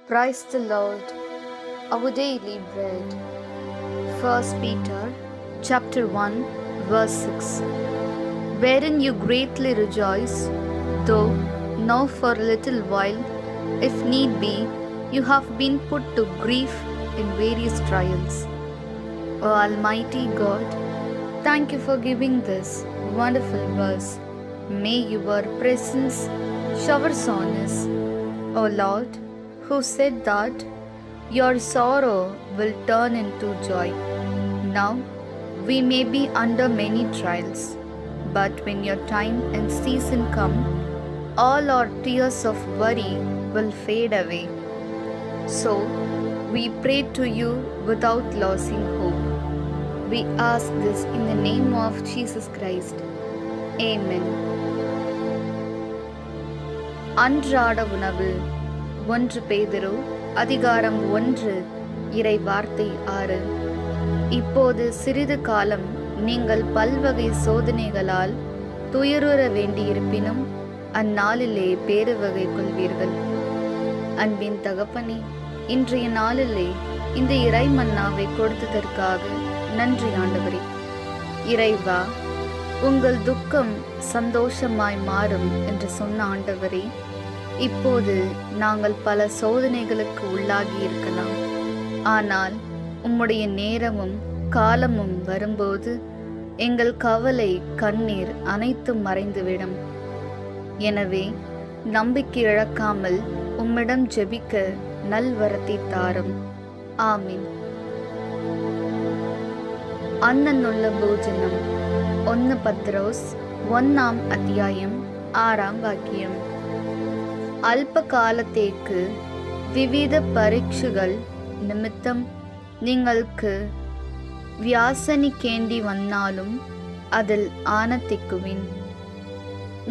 Praise the Lord, our daily bread. 1 Peter chapter 1 verse 6. Wherein you greatly rejoice, though now for a little while, if need be, you have been put to grief in various trials. O Almighty God, thank you for giving this wonderful verse. May your presence showers on us. O Lord, who said that your sorrow will turn into joy. Now we may be under many trials, but when your time and season come, all our tears of worry will fade away. So we pray to you without losing hope. We ask this in the name of Jesus Christ. Amen. அன்றாட உணவு 1 பேதுரு அதிகாரம் 1 இறை வார்த்தை 6. இப்போது சிறிது காலம் நீங்கள் பல்வகை சோதனைகளால் துயருற வேண்டியிருப்பினும் அந்நாளிலே பேருவகை கொள்வீர்கள். அன்பின் தகப்பனே, இன்றைய நாளிலே இந்த இறை மன்னாவை கொடுத்ததற்காக நன்றி ஆண்டவரே. இறைவா, உங்கள் துக்கம் சந்தோஷமாய் மாறும் என்று சொன்ன ஆண்டவரே, இப்போது நாங்கள் பல சோதனைகளுக்கு உள்ளாகி இருக்கலாம். ஆனால் உம்முடைய நேரமும் காலமும் வரும்போது எங்கள் கவலை கண்ணீர் அனைத்தும் மறைந்துவிடும். எனவே நம்பிக்கை இழக்காமல் உம்மிடம் ஜெபிக்க நல்வரத்தை தாரும். ஆமீன். அன்னன்னுள்ள போஜனம் 1 பத்ரோஸ் 1 அத்தியாயம் 6 வாக்கியம். அல்ப காலத்தேக்கு விவித பரீட்சைகள் நிமித்தம் നിങ്ങൾക്ക് വ്യാസനിക്കേണ്ടി വന്നാലും അതിൽ ആനന്ദിക്കുവിൻ.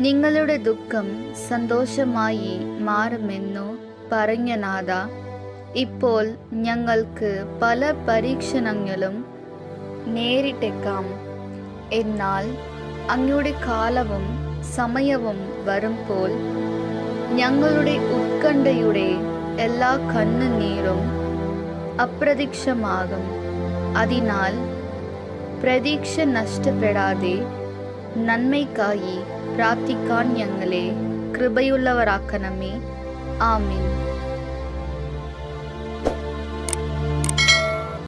നിങ്ങളുടെ ദുഃഖം സന്തോഷമായി മാറുമെന്നു പറഞ്ഞ നാഥ, ഇപ്പോൾ ഞങ്ങൾക്ക് പല പരീക്ഷണങ്ങളും നേരിട്ടേക്കാം. എന്നാൽ അങ്ങയുടെ കാലവും സമയവും വരുമ്പോൾ ഞങ്ങളുടെ ഉത്കണ്ഠയുടെ എല്ലാ കണ്ണുനീരും അപ്രത്യക്ഷമാകും. അതിനാൽ പ്രതീക്ഷ നഷ്ടപ്പെടാതെ നന്മയ്ക്കായി പ്രാർത്ഥിക്കാൻ ഞങ്ങളെ കൃപയുള്ളവരാക്കണമേ. ആമീൻ.